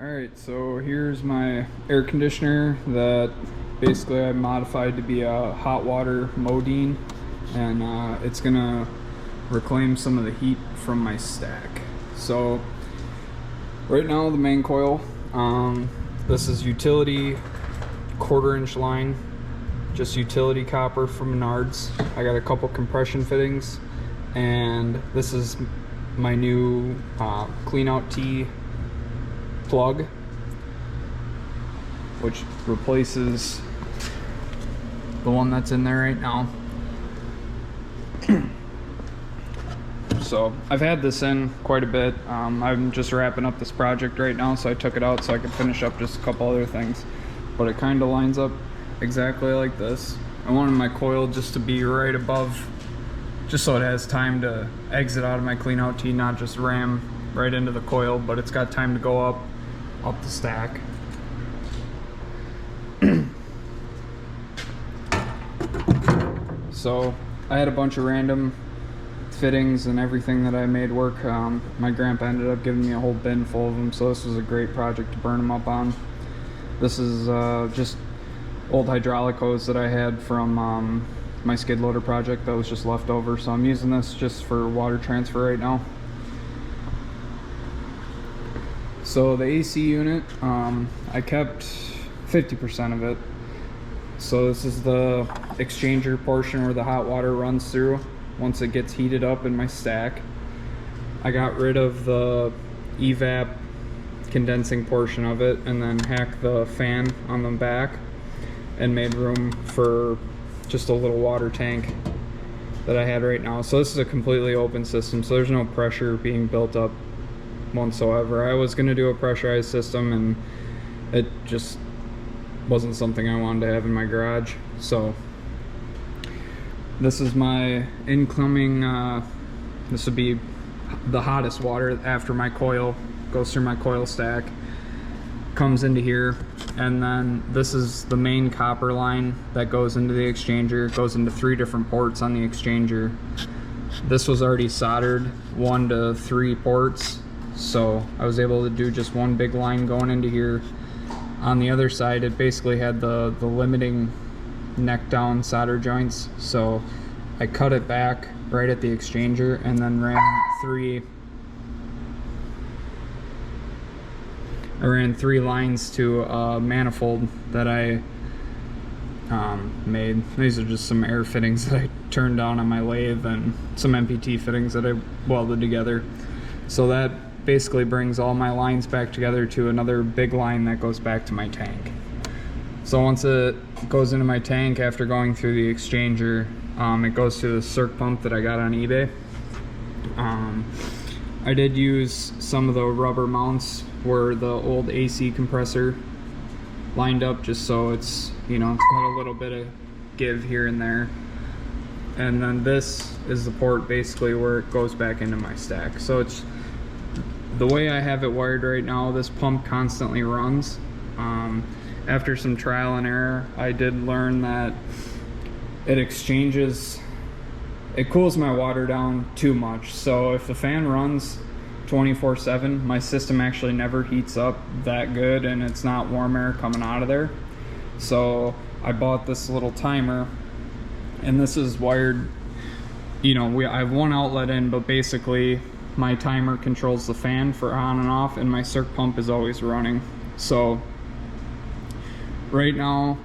Alright, so here's my air conditioner that basically I modified to be a hot water modine, and it's gonna reclaim some of the heat from my stack. So right now the main coil, this is utility 1/4 inch line, just utility copper from Menards. I got a couple compression fittings, and this is my new clean out T plug, which replaces the one that's in there right now. So I've had this in quite a bit. I'm just wrapping up this project right now, so I took it out so I could finish up just a couple other things, but it kind of lines up exactly like this. I wanted my coil just to be right above, just so it has time to exit out of my clean out T, not just ram right into the coil, but it's got time to go up the stack. So I had a bunch of random fittings and everything that I made work. My grandpa ended up giving me a whole bin full of them, so this was a great project to burn them up on. This is just old hydraulic hose that I had from my skid loader project that was just left over, so I'm using this just for water transfer right now. So the AC unit, I kept 50% of it. So this is the exchanger portion where the hot water runs through once it gets heated up in my stack. I got rid of the evap condensing portion of it and then hacked the fan on the back and made room for just a little water tank that I had right now. So this is a completely open system, so there's no pressure being built up whatsoever. I was going to do a pressurized system, and it just wasn't something I wanted to have in my garage. So this is my incoming, this would be the hottest water after my coil goes through my coil stack, comes into here, and then this is the main copper line that goes into the exchanger. It goes into 3 different ports on the exchanger. This was already soldered 1 to 3 ports, so I was able to do just one big line going into here. On the other side, it basically had the limiting neck down solder joints, so I cut it back right at the exchanger and then ran 3 lines to a manifold that I made. These are just some air fittings that I turned down on my lathe and some MPT fittings that I welded together. So that basically brings all my lines back together to another big line that goes back to my tank. So once it goes into my tank after going through the exchanger, it goes to the circ pump that I got on eBay. I did use some of the rubber mounts where the old AC compressor lined up, just so it's, you know, it's got a little bit of give here and there. And then this is the port basically where it goes back into my stack. So it's the way I have it wired right now. This pump constantly runs. After some trial and error, I did learn that it cools my water down too much. So if the fan runs 24/7, my system actually never heats up that good, and it's not warm air coming out of there. So I bought this little timer, and this is wired, you know, I have one outlet in, but basically my timer controls the fan for on and off, and my circ pump is always running. So right now,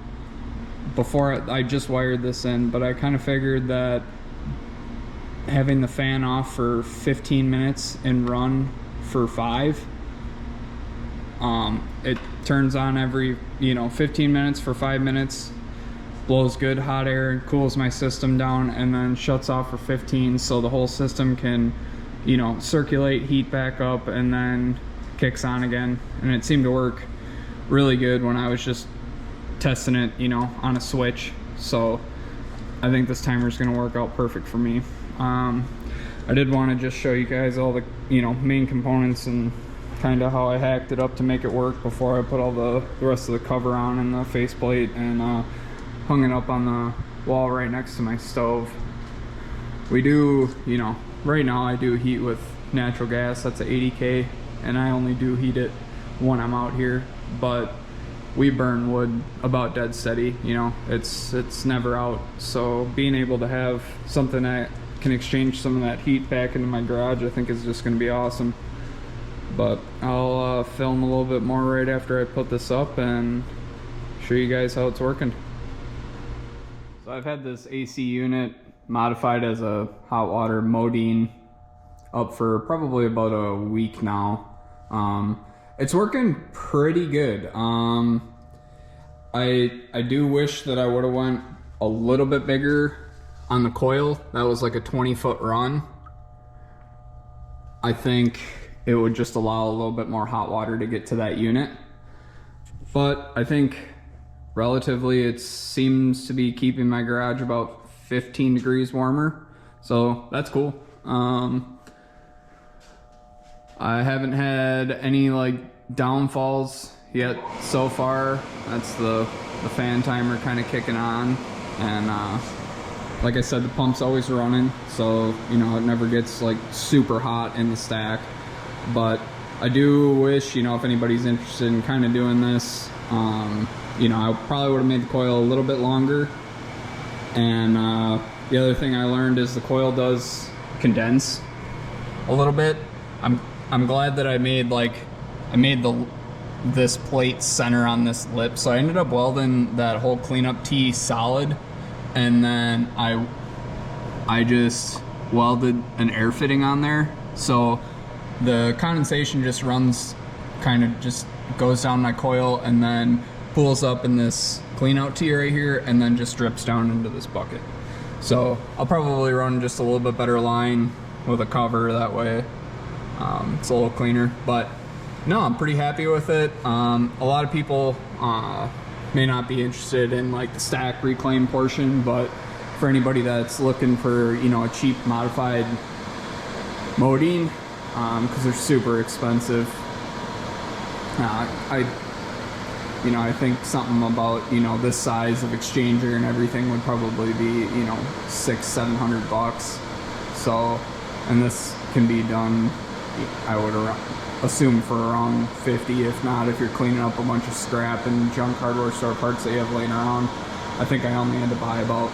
before I just wired this in, but I kind of figured that having the fan off for 15 minutes and run for 5, it turns on every, 15 minutes for 5 minutes, blows good hot air, cools my system down, and then shuts off for 15, so the whole system can, circulate heat back up, and then kicks on again. And it seemed to work really good when I was just testing it, on a switch. So I think this timer is going to work out perfect for me. I did want to just show you guys all the, main components and kind of how I hacked it up to make it work before I put all the rest of the cover on and the faceplate, and hung it up on the wall right next to my stove. We do, right now I do heat with natural gas. That's a 80K, and I only do heat it when I'm out here, but we burn wood about dead steady, you know, it's never out. So being able to have something that can exchange some of that heat back into my garage, I think is just going to be awesome. But I'll film a little bit more right after I put this up and show you guys how it's working. So I've had this AC unit modified as a hot water modine up for probably about a week now. It's working pretty good. I do wish that I would have went a little bit bigger on the coil. That was like a 20-foot run. I think it would just allow a little bit more hot water to get to that unit. But I think relatively it seems to be keeping my garage about 15 degrees warmer. So that's cool. I haven't had any like downfalls yet so far. That's the fan timer kind of kicking on, and like I said, the pump's always running, so you know it never gets like super hot in the stack. But I do wish, you know, if anybody's interested in kind of doing this, you know, I probably would have made the coil a little bit longer. And the other thing I learned is the coil does condense a little bit. I'm glad that I made this plate center on this lip, so I ended up welding that whole cleanup tee solid, and then I just welded an air fitting on there, so the condensation just runs, kind of just goes down my coil and then pulls up in this clean out tee right here and then just drips down into this bucket. So I'll probably run just a little bit better line with a cover, that way it's a little cleaner. But no, I'm pretty happy with it. A lot of people may not be interested in like the stack reclaim portion, but for anybody that's looking for, you know, a cheap modified modine, because they're super expensive, I think something about, you know, this size of exchanger and everything would probably be, you know, $600-700. So, and this can be done, I would assume, for around 50, if not, if you're cleaning up a bunch of scrap and junk hardware store parts that you have laying around. I think I only had to buy about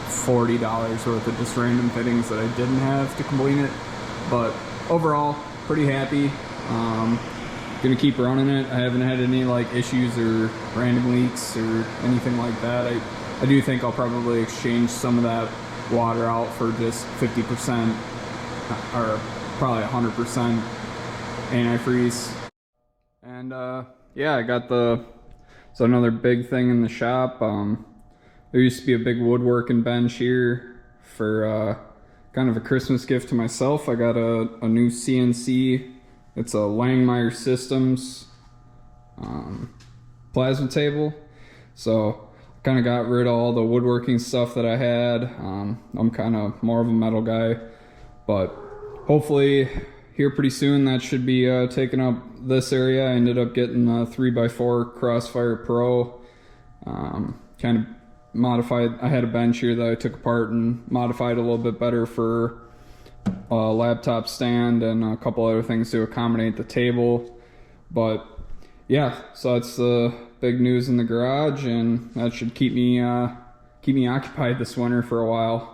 $40 worth of just random fittings that I didn't have to complete it. But overall, pretty happy. Gonna keep running it. I haven't had any like issues or random leaks or anything like that. I do think I'll probably exchange some of that water out for just 50% or probably 100% antifreeze. And yeah, I got so another big thing in the shop. There used to be a big woodworking bench here for kind of a Christmas gift to myself. I got a new CNC. It's a Langmeyer Systems plasma table. So I kind of got rid of all the woodworking stuff that I had. I'm kind of more of a metal guy, but hopefully here pretty soon that should be taking up this area. I ended up getting the 3x4 Crossfire Pro. Kind of modified. I had a bench here that I took apart and modified a little bit better for a laptop stand and a couple other things to accommodate the table. But yeah, so that's the big news in the garage, and that should keep me occupied this winter for a while.